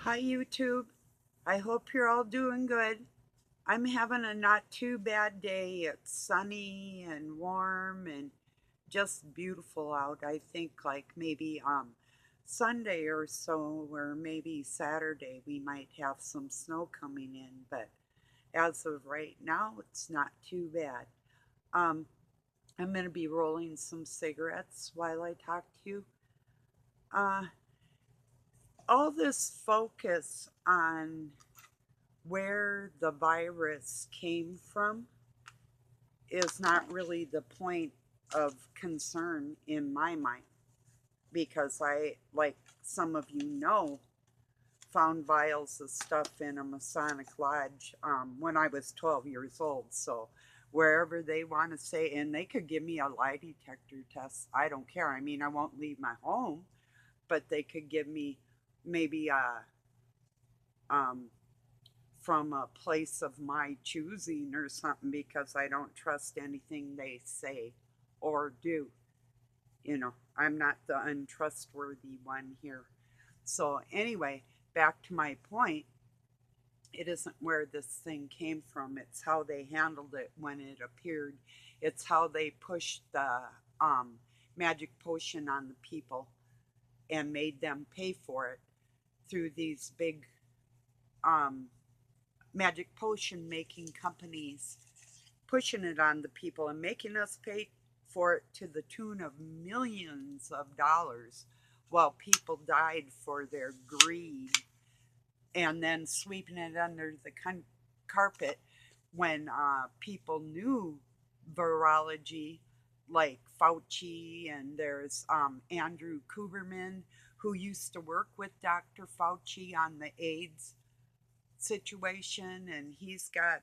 Hi, YouTube. I hope you're all doing good. I'm having a not too bad day. It's sunny and warm and just beautiful out. I think like maybe Sunday or so, or maybe Saturday, we might have some snow coming in, but as of right now, it's not too bad. Um, I'm going to be rolling some cigarettes while I talk to you. Uh, all this focus on where the virus came from is not really the point of concern in my mind because I, like some of you know, found vials of stuff in a Masonic lodge when I was 12 years old. So wherever they want to say, and they could give me a lie detector test. I don't care. I mean, I won't leave my home, but they could give me maybe a um, from a place of my choosing or something because I don't trust anything they say or do. I'm not the untrustworthy one here. So, anyway, back to my point, it isn't where this thing came from, it's how they handled it when it appeared. It's how they pushed the um, magic potion on the people and made them pay for it through these big um, magic potion making companies pushing it on the people and making us pay for it to the tune of millions of dollars while people died for their greed and then sweeping it under the carpet when people knew virology like Fauci, and there's Andrew Kuberman who used to work with Dr. Fauci on the AIDS situation, and he's got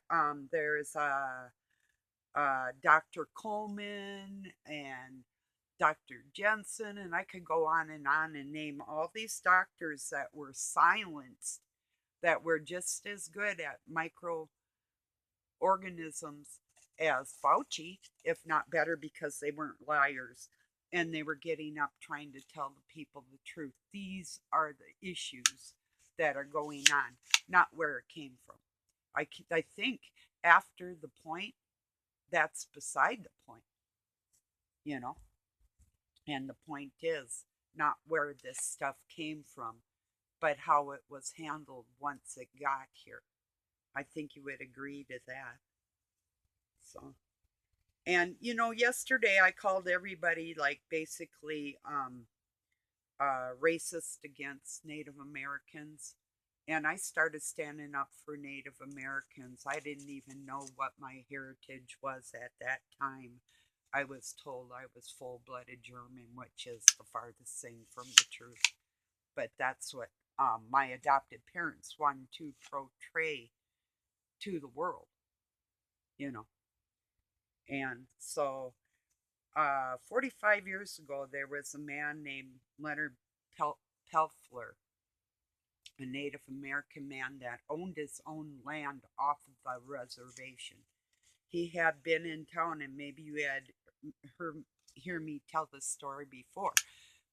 there's Dr. Coleman and Dr. Jensen, and I could go on and name all these doctors that were silenced, that were just as good at microorganisms as Fauci, if not better, because they weren't liars and they were getting up trying to tell the people the truth. These are the issues that are going on, not where it came from. I think after the point, that's beside the point, you know? And the point is not where this stuff came from, but how it was handled once it got here. I think you would agree to that. So, and yesterday I called everybody like basically racist against Native Americans. And I started standing up for Native Americans. I didn't even know what my heritage was at that time. I was told I was full blooded German, which is the farthest thing from the truth. But that's what my adopted parents wanted to portray to the world, you know. And so 45 years ago, there was a man named Leonard Pelfler, a Native American man that owned his own land off of the reservation. He had been in town, and maybe you had hear me tell this story before,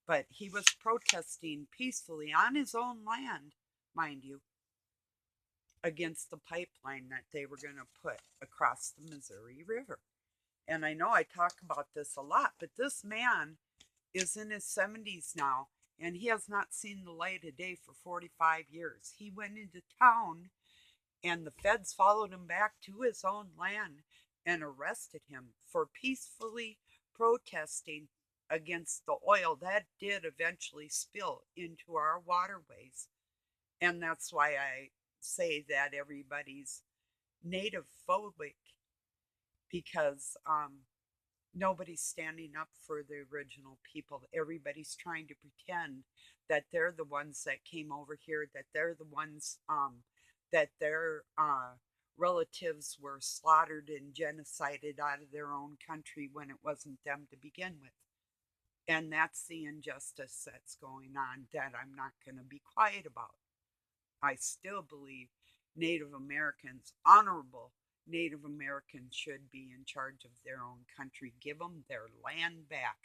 but he was protesting peacefully on his own land, mind you, against the pipeline that they were going to put across the Missouri River. And I know I talk about this a lot, but this man is in his 70s now, and he has not seen the light of day for 45 years. He went into town, and the feds followed him back to his own land and arrested him for peacefully protesting against the oil that did eventually spill into our waterways. And that's why I say that everybody's native phobic, because nobody's standing up for the original people. Everybody's trying to pretend that they're the ones that came over here, that they're the ones that their relatives were slaughtered and genocided out of their own country when it wasn't them to begin with. And that's the injustice that's going on that I'm not going to be quiet about. I still believe Native Americans, honorable Native Americans, should be in charge of their own country. Give them their land back.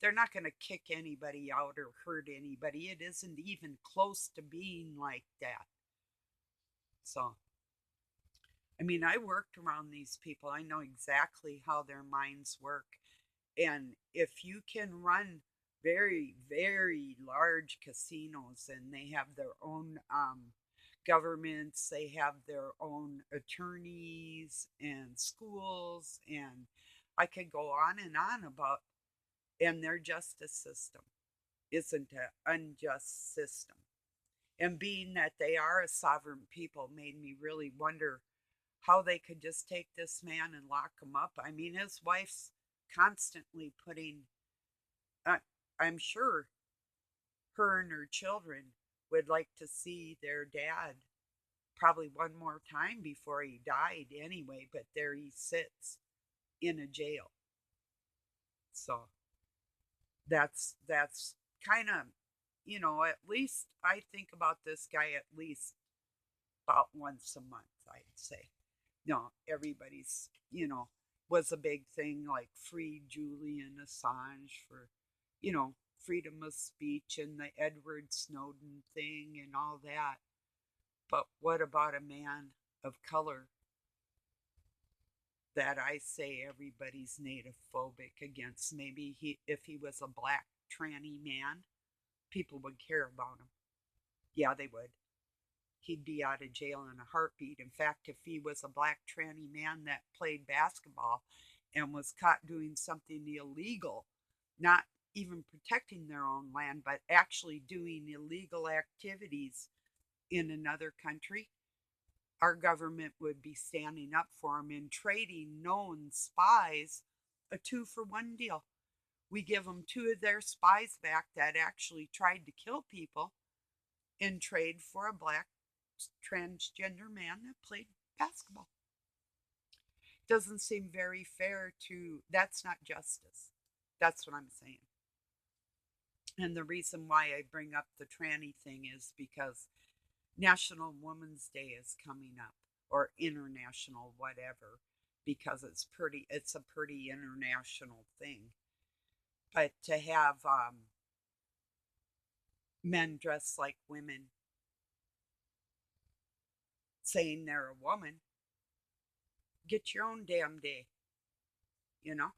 they're not going to kick anybody out or hurt anybody. It isn't even close to being like that. So, I mean, I worked around these people. I know exactly how their minds work. And if you can run very, very large casinos and they have their own governments, they have their own attorneys and schools, and I could go on and on about, and their justice system isn't an unjust system. And being that they are a sovereign people made me really wonder how they could just take this man and lock him up. I mean, his wife's constantly putting, uh, I'm sure her and her children would like to see their dad probably one more time before he died anyway, but there he sits in a jail. So that's kind of, at least I think about this guy at least about once a month, I'd say. No, everybody's, was a big thing like free Julian Assange for, freedom of speech and the Edward Snowden thing and all that. But what about a man of color that I say everybody's native phobic against? Maybe if he was a black tranny man, people would care about him. Yeah, they would. He'd be out of jail in a heartbeat. In fact, if he was a black tranny man that played basketball and was caught doing something illegal, not even protecting their own land, but actually doing illegal activities in another country, our government would be standing up for him and trading known spies a 2-for-1 deal. We give them two of their spies back that actually tried to kill people in trade for a black transgender man that played basketball. Doesn't seem very fair to, that's not justice. That's what I'm saying. And the reason why I bring up the tranny thing is because National Women's Day is coming up, or international whatever, because it's a pretty international thing. But to have men dressed like women saying they're a woman, get your own damn day, you know?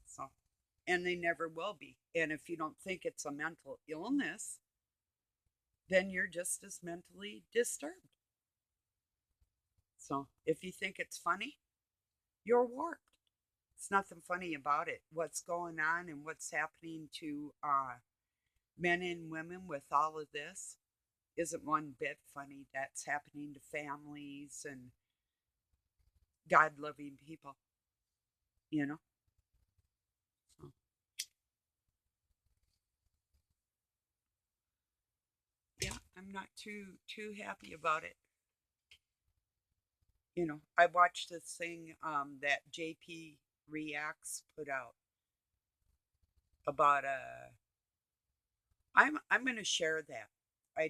So, and they never will be. And if you don't think it's a mental illness, then you're just as mentally disturbed. So, if you think it's funny, you're warped. It's nothing funny about it. What's going on and what's happening to men and women with all of this isn't one bit funny. That's happening to families and God loving people, you know? So, yeah, I'm not too happy about it. I watched this thing that JP Reacts put out about I'm going to share that. I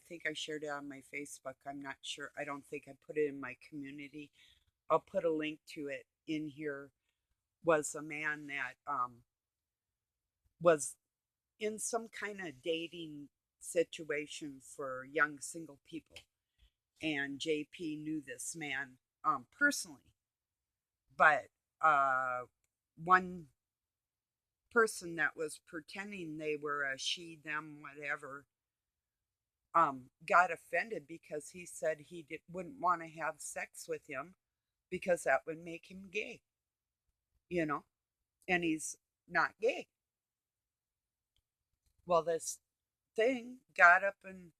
think I shared it on my Facebook. I'm not sure. I don't think I put it in my community. I'll put a link to it in here. Was a man that was in some kind of dating situation for young single people, and JP knew this man personally, but one person that was pretending they were a she, them, whatever, got offended because he said wouldn't want to have sex with him because that would make him gay, you know, and he's not gay. Well, this thing got up and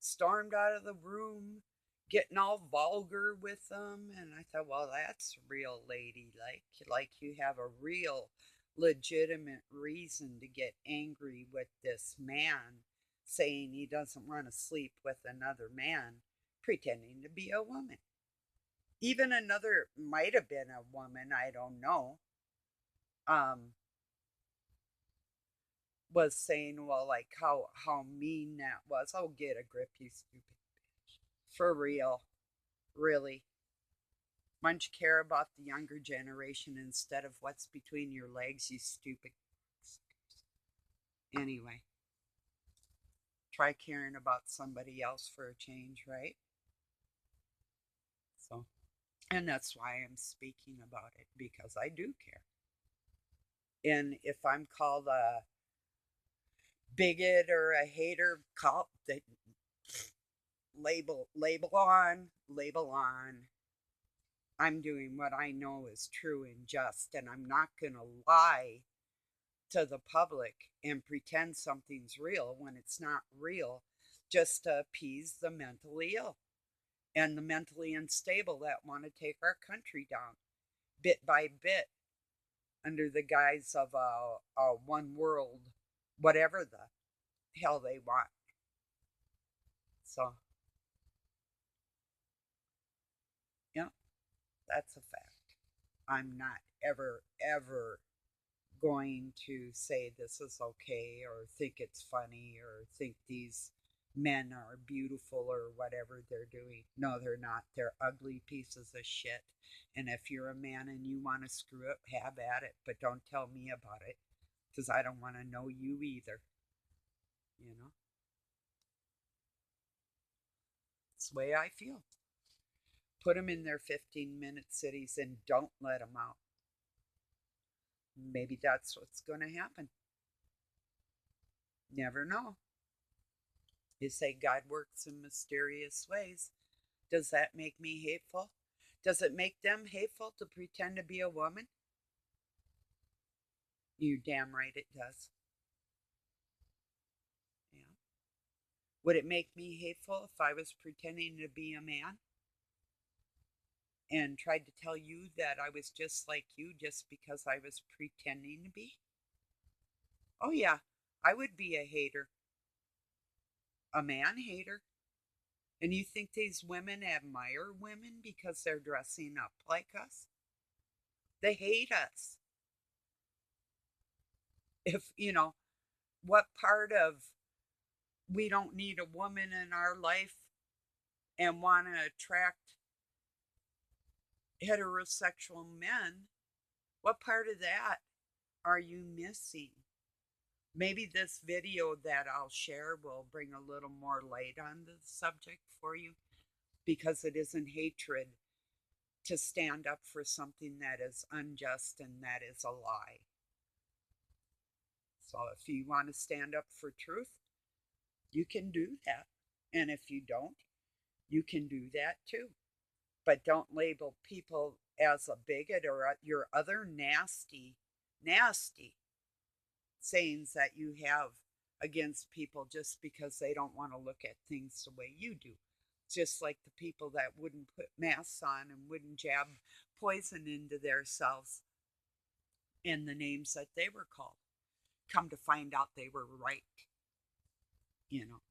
stormed out of the room, getting all vulgar with them. And I thought, well, that's real ladylike. Like you have a real legitimate reason to get angry with this man saying he doesn't want to sleep with another man, pretending to be a woman. Even another might have been a woman, I don't know. Um, was saying, well, like how mean that was. Oh, get a grip, you stupid. For real, really. Why don't you care about the younger generation instead of what's between your legs, you stupid? Anyway, try caring about somebody else for a change, right? So, and that's why I'm speaking about it, because I do care. And if I'm called a bigot or a hater, call the label on. I'm doing what I know is true and just, and I'm not going to lie to the public and pretend something's real when it's not real, just to appease the mentally ill and the mentally unstable that want to take our country down bit by bit under the guise of a one world, whatever the hell they want. So, yeah, that's a fact. I'm not ever going to say this is okay or think it's funny or think these men are beautiful or whatever they're doing. No, they're not. They're ugly pieces of shit. And if you're a man and you want to screw up, have at it. But don't tell me about it because I don't want to know you either. You know, it's the way I feel. Put them in their 15-minute cities and don't let them out. Maybe that's what's going to happen. Never know. You say God works in mysterious ways. Does that make me hateful? Does it make them hateful to pretend to be a woman? You damn right it does. Yeah. Would it make me hateful if I was pretending to be a man and tried to tell you that I was just like you just because I was pretending to be? Oh, yeah, I would be a hater, a man hater. And you think these women admire women because they're dressing up like us? They hate us. If, what part of we don't need a woman in our life and want to attract heterosexual men, what part of that are you missing? Maybe this video that I'll share will bring a little more light on the subject for you because it isn't hatred to stand up for something that is unjust and that is a lie. So if you want to stand up for truth, you can do that. And if you don't, you can do that too. But don't label people as a bigot or your other nasty sayings that you have against people just because they don't want to look at things the way you do. Just like the people that wouldn't put masks on and wouldn't jab poison into themselves in the names that they were called. Come to find out they were right, you know.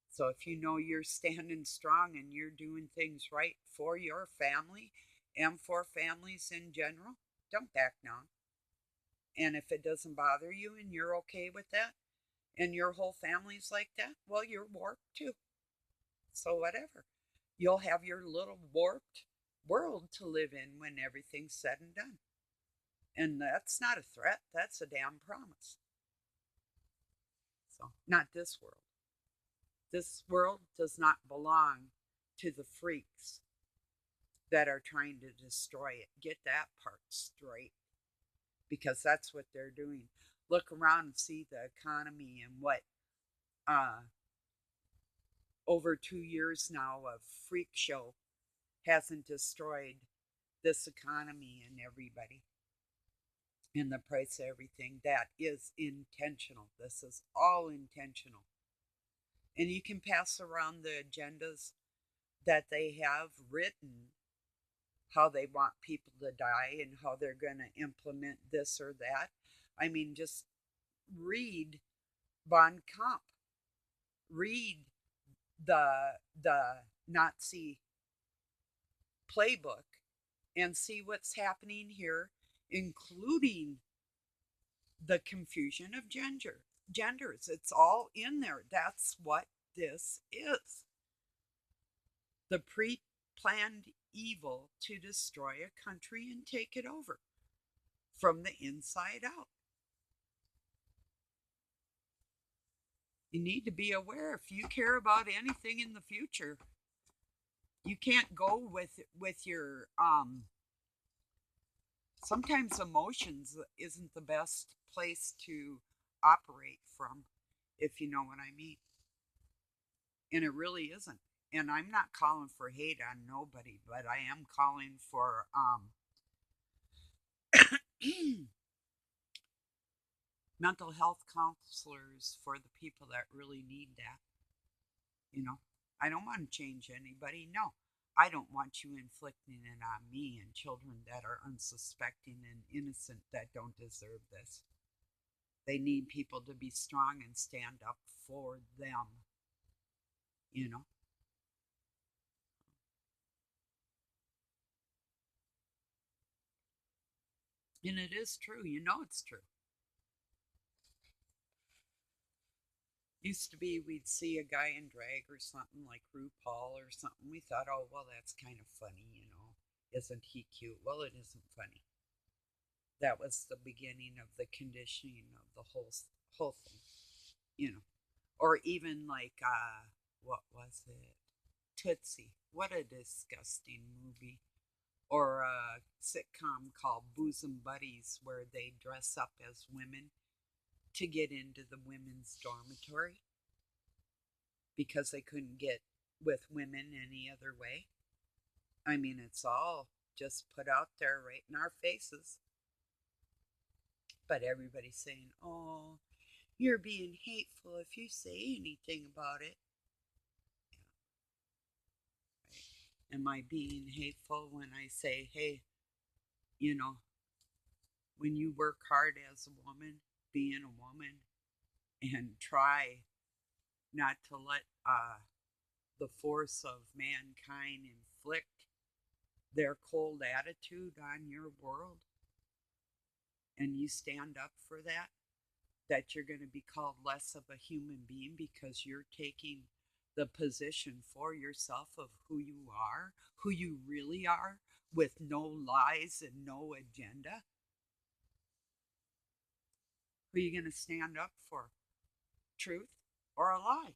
So if you know you're standing strong and you're doing things right for your family and for families in general, don't back down. And if it doesn't bother you and you're okay with that and your whole family's like that, well, you're warped too. So whatever. You'll have your little warped world to live in when everything's said and done. And that's not a threat, that's a damn promise. So, not this world. This world does not belong to the freaks that are trying to destroy it. Get that part straight because that's what they're doing. Look around and see the economy and what uh, over 2 years now of freak show hasn't destroyed this economy and everybody and the price of everything. That is intentional. This is all intentional. And you can pass around the agendas that they have written, how they want people to die and how they're going to implement this or that. I mean, just read Von Kampf, read the Nazi playbook and see what's happening here, including the confusion of genders. It's all in there. That's what this is. The pre-planned evil to destroy a country and take it over from the inside out. You need to be aware if you care about anything in the future. You can't go with your sometimes emotions isn't the best place to operate from, if you know what I mean. And it really isn't. And I'm not calling for hate on nobody, but I am calling for mental health counselors for the people that really need that. You know, I don't want to change anybody. No, I don't want you inflicting it on me and children that are unsuspecting and innocent that don't deserve this. They need people to be strong and stand up for them, you know? And it is true. You know it's true. Used to be we'd see a guy in drag or something like RuPaul or something. We thought, oh, well, that's kind of funny, you know. Isn't he cute? Well, it isn't funny. That was the beginning of the conditioning of the whole thing, you know. Or even like what was it? Tootsie. What a disgusting movie. Or a sitcom called Bosom Buddies where they dress up as women to get into the women's dormitory because they couldn't get with women any other way. I mean, it's all just put out there right in our faces. But everybody's saying, oh, you're being hateful if you say anything about it. Yeah, right. Am I being hateful when I say, hey, you know, when you work hard as a woman, being a woman, and try not to let the force of mankind inflict their cold attitude on your world, and you stand up for that, that you're going to be called less of a human being because you're taking the position for yourself of who you really are, with no lies and no agenda? Who are you going to stand up for? Truth or a lie?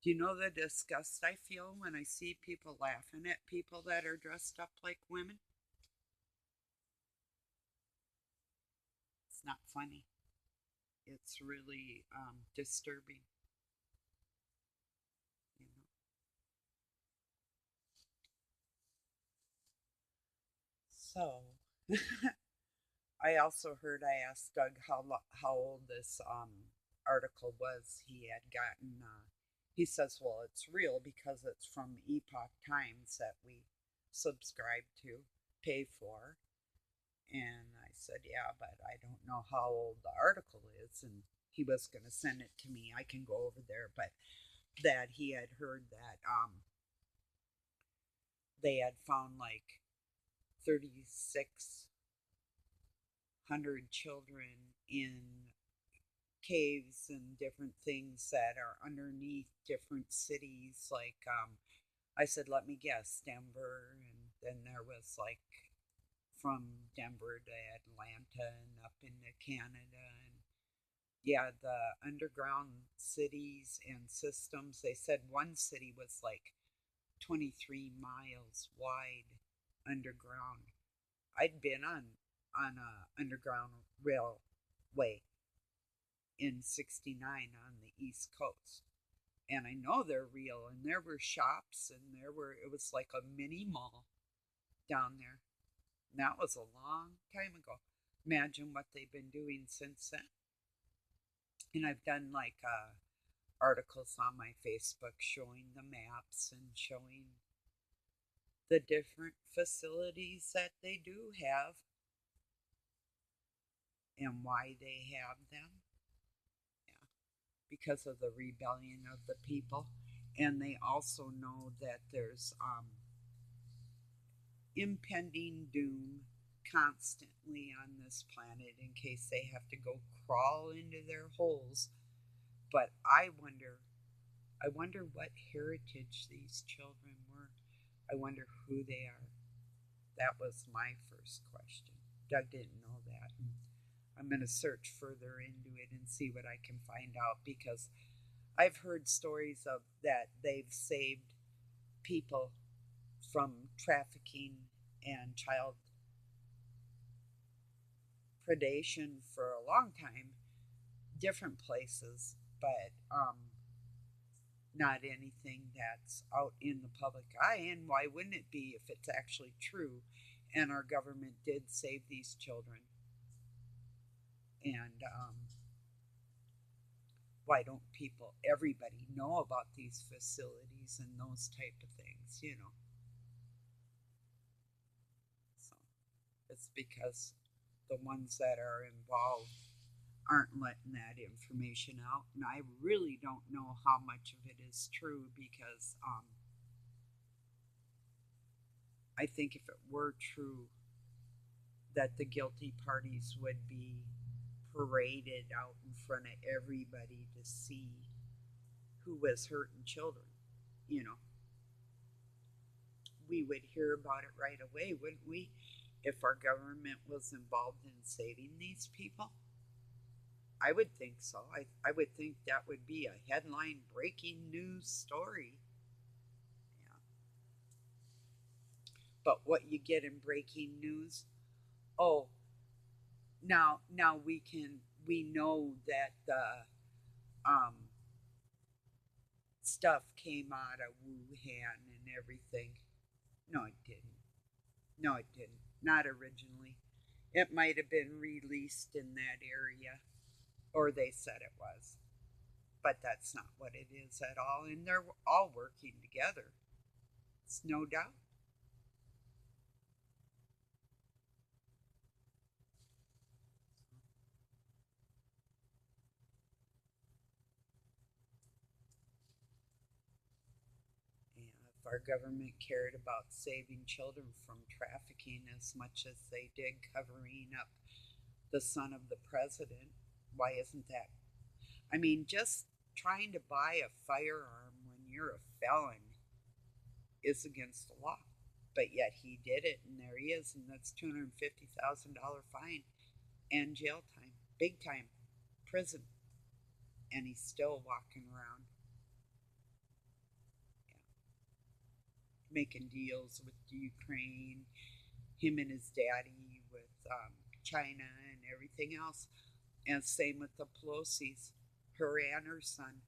Do you know the disgust I feel when I see people laughing at people that are dressed up like women? It's not funny. It's really disturbing, you know. So, I also heard I asked Doug how old this article was he had gotten. He says, well, it's real because it's from Epoch Times that we subscribe to, pay for. And I said, yeah, but I don't know how old the article is. And he was going to send it to me. I can go over there. But that he had heard that they had found like 3,600 children in caves and different things that are underneath different cities. Like, I said, let me guess, Denver. And then there was like from Denver to Atlanta and up into Canada. And yeah, the underground cities and systems. They said one city was like 23 miles wide underground. I'd been on a underground railway in 69 on the East Coast. And I know they're real, and there were shops, and it was like a mini mall down there. And that was a long time ago. Imagine what they've been doing since then. And I've done like articles on my Facebook showing the maps and showing the different facilities that they do have and why they have them. Yeah, because of the rebellion of the people. And they also know that there's impending doom constantly on this planet in case they have to go crawl into their holes. But I wonder what heritage these children were. I wonder who they are. That was my first question. Doug didn't know that. I'm going to search further into it and see what I can find out because I've heard stories of that they've saved people from trafficking and child predation for a long time, different places, but not anything that's out in the public eye. And why wouldn't it be if it's actually true and our government did save these children? And why don't people, everybody, know about these facilities and those type of things, you know? So it's because the ones that are involved aren't letting that information out. And I really don't know how much of it is true because I think if it were true, that the guilty parties would be paraded out in front of everybody to see who was hurting children. You know, we would hear about it right away, wouldn't we? If our government was involved in saving these people, I would think so. I would think that would be a headline breaking news story. Yeah. But what you get in breaking news, oh, now we know that the stuff came out of Wuhan and everything. No, it didn't. No, it didn't. Not originally. It might have been released in that area, or they said it was. But that's not what it is at all. And they're all working together. It's no doubt. And if our government cared about saving children from trafficking as much as they did covering up the son of the president, why isn't that? I mean, just trying to buy a firearm when you're a felon is against the law. But yet he did it, and there he is, and that's $250,000 fine and jail time, big time, prison, and he's still walking around, yeah, making deals with the Ukraine, him and his daddy with China and everything else, and same with the Pelosi's, her and her son,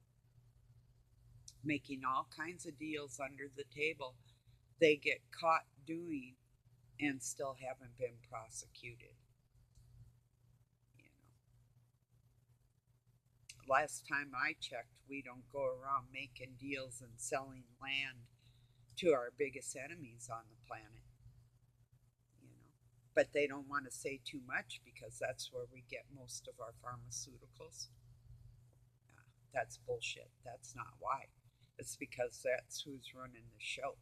making all kinds of deals under the table. They get caught doing and still haven't been prosecuted. You know, last time I checked, we don't go around making deals and selling land to our biggest enemies on the planet. You know, but they don't want to say too much because that's where we get most of our pharmaceuticals. That's bullshit. That's not why. It's because that's who's running the show.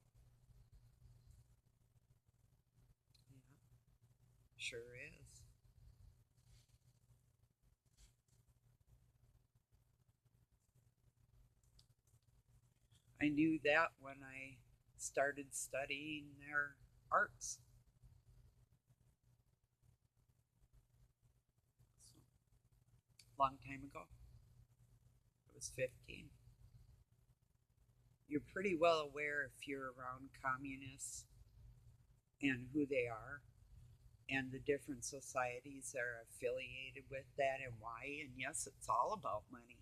Yeah, sure is. I knew that when I started studying their arts. So, long time ago. I was 15. You're pretty well aware if you're around communists and who they are and the different societies that are affiliated with that and why. And yes, it's all about money.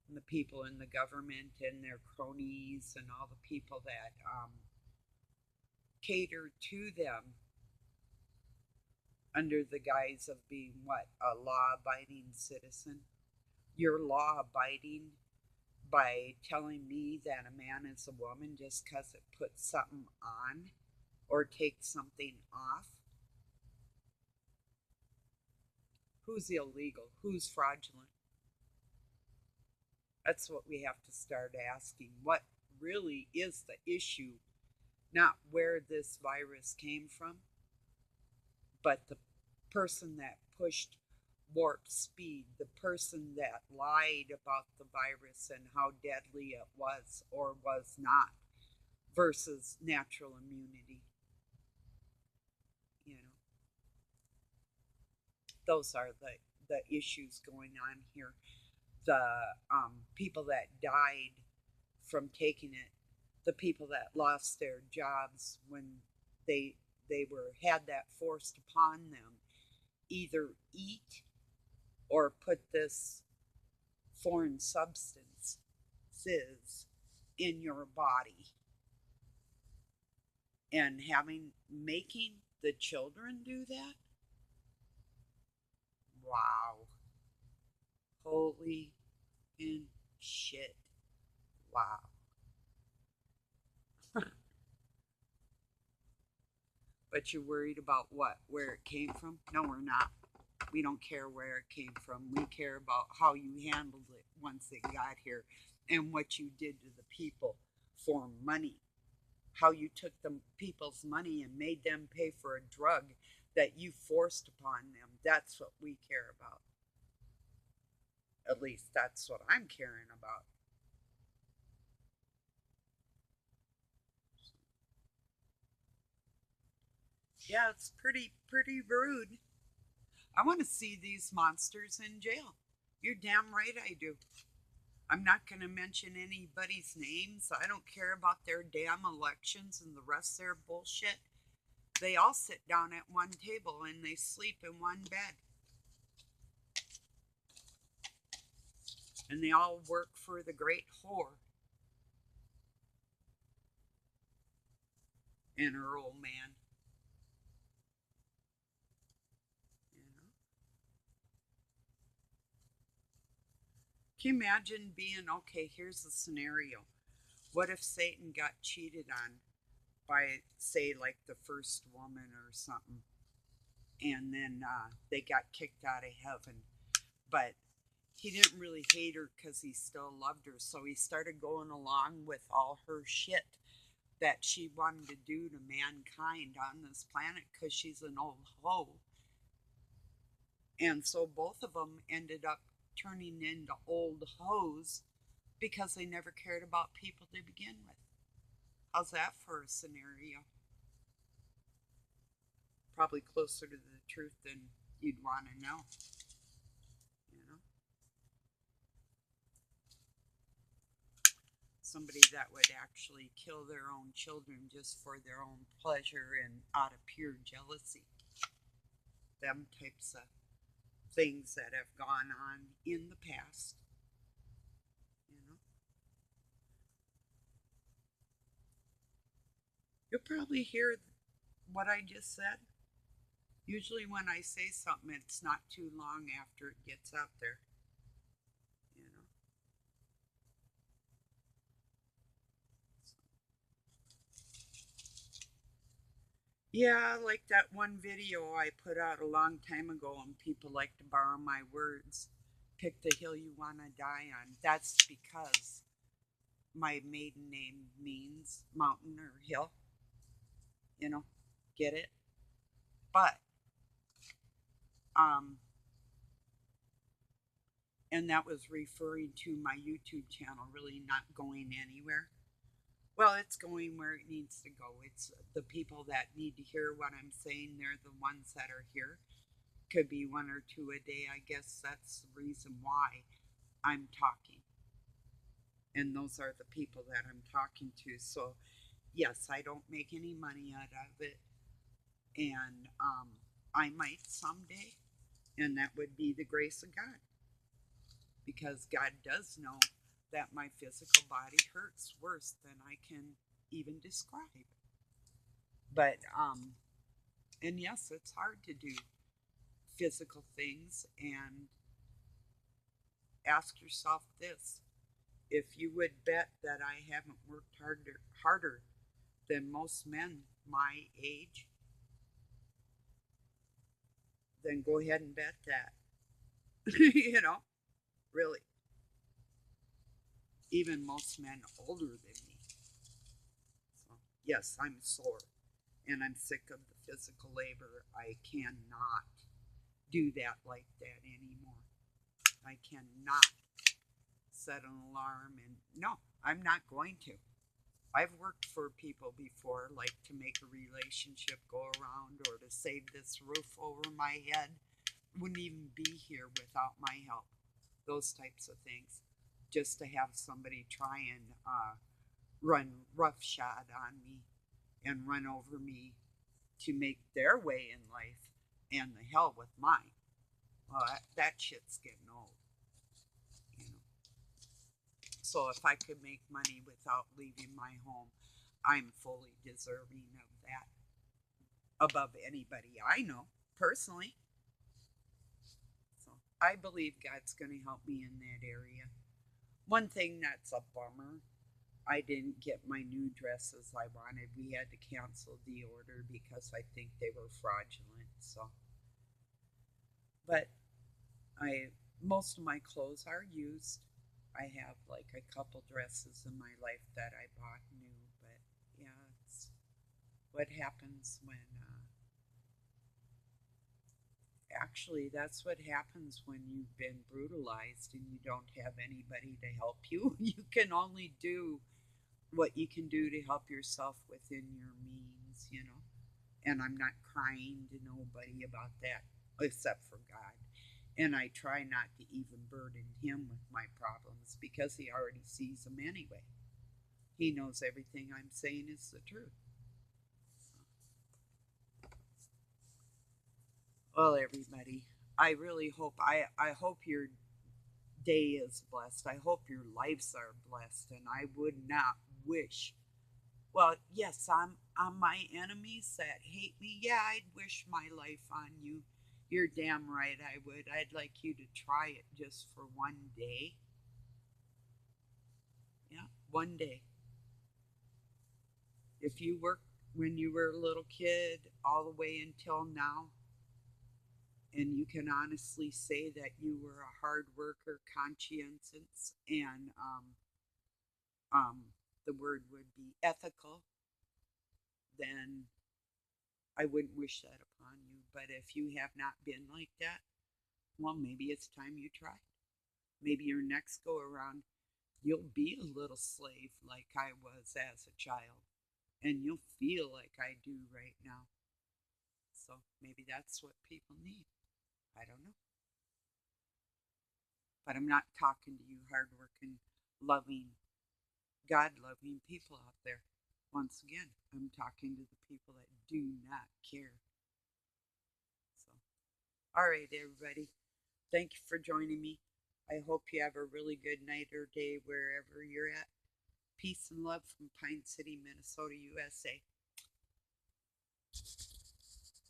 And the people in the government and their cronies and all the people that cater to them under the guise of being what? A law abiding citizen. You're law abiding by telling me that a man is a woman just because it puts something on or takes something off. Who's illegal? Who's fraudulent? That's what we have to start asking. What really is the issue? Not where this virus came from, but the person that pushed warp speed, the person that lied about the virus and how deadly it was or was not, versus natural immunity. You know, those are the issues going on here. The people that died from taking it, the people that lost their jobs when they they were had that forced upon them, either eat or put this foreign substances in your body, and having making the children do that. Wow. Holy in shit. Wow. But you're worried about what? Where it came from? No, we're not. We don't care where it came from. We care about how you handled it once it got here and what you did to the people for money. How you took the people's money and made them pay for a drug that you forced upon them. That's what we care about. At least that's what I'm caring about. Yeah, it's pretty rude. I want to see these monsters in jail. You're damn right I do. I'm not going to mention anybody's names. I don't care about their damn elections and the rest of their bullshit. They all sit down at one table and they sleep in one bed. And they all work for the great whore and her old man. You know? Can you imagine being okay? Here's the scenario. What if Satan got cheated on by, say, like the first woman or something, and then they got kicked out of heaven? But he didn't really hate her because he still loved her. So he started going along with all her shit that she wanted to do to mankind on this planet because she's an old hoe. And so both of them ended up turning into old hoes because they never cared about people to begin with. How's that for a scenario? Probably closer to the truth than you'd want to know, you know? Somebody that would actually kill their own children just for their own pleasure and out of pure jealousy. Them types of things that have gone on in the past, you know. You'll probably hear what I just said. Usually when I say something, it's not too long after it gets out there, you know. Yeah, like that one video I put out a long time ago, and people like to borrow my words. Pick the hill you want to die on. That's because my maiden name means mountain or hill, you know, get it? But, um, and that was referring to my YouTube channel really not going anywhere. Well, it's going where it needs to go. It's the people that need to hear what I'm saying, they're the ones that are here. Could be one or two a day. I guess that's the reason why I'm talking. And those are the people that I'm talking to. So, yes, I don't make any money out of it. And I might someday. And that would be the grace of God. Because God does know that my physical body hurts worse than I can even describe. But, and yes, it's hard to do physical things. And ask yourself this: if you would bet that I haven't worked harder than most men my age, then go ahead and bet that. You know, really. Even most men older than me. So, yes, I'm sore and I'm sick of the physical labor. I cannot do that like that anymore. I cannot set an alarm and no, I'm not going to. I've worked for people before, like to make a relationship go around or to save this roof over my head. Wouldn't even be here without my help. Those types of things. Just to have somebody try and run roughshod on me and run over me to make their way in life and the hell with mine. Well, that shit's getting old, you know. So if I could make money without leaving my home, I'm fully deserving of that above anybody I know personally. So I believe God's going to help me in that area. One thing that's a bummer, I didn't get my new dresses I wanted. We had to cancel the order because I think they were fraudulent. So, but I most of my clothes are used. I have like a couple dresses in my life that I bought new, but yeah, it's what happens when actually that's what happens when you've been brutalized and you don't have anybody to help you. You can only do what you can do to help yourself within your means, you know. And I'm not crying to nobody about that except for God. And I try not to even burden him with my problems because he already sees them anyway. He knows everything I'm saying is the truth. Well, everybody, I really hope I hope your day is blessed. I hope your lives are blessed, and I would not wish. Well, yes, I'm on my enemies that hate me. Yeah, I'd wish my life on you. You're damn right I would. I'd like you to try it just for one day. Yeah, one day. If you worked when you were a little kid all the way until now, and you can honestly say that you were a hard worker, conscientious, and um, the word would be ethical, then I wouldn't wish that upon you. But if you have not been like that, well, maybe it's time you try. Maybe your next go around, you'll be a little slave like I was as a child, and you'll feel like I do right now. So maybe that's what people need. I don't know. But I'm not talking to you hardworking, loving, God loving people out there. Once again, I'm talking to the people that do not care. So, all right, everybody. Thank you for joining me. I hope you have a really good night or day wherever you're at. Peace and love from Pine City, Minnesota, USA.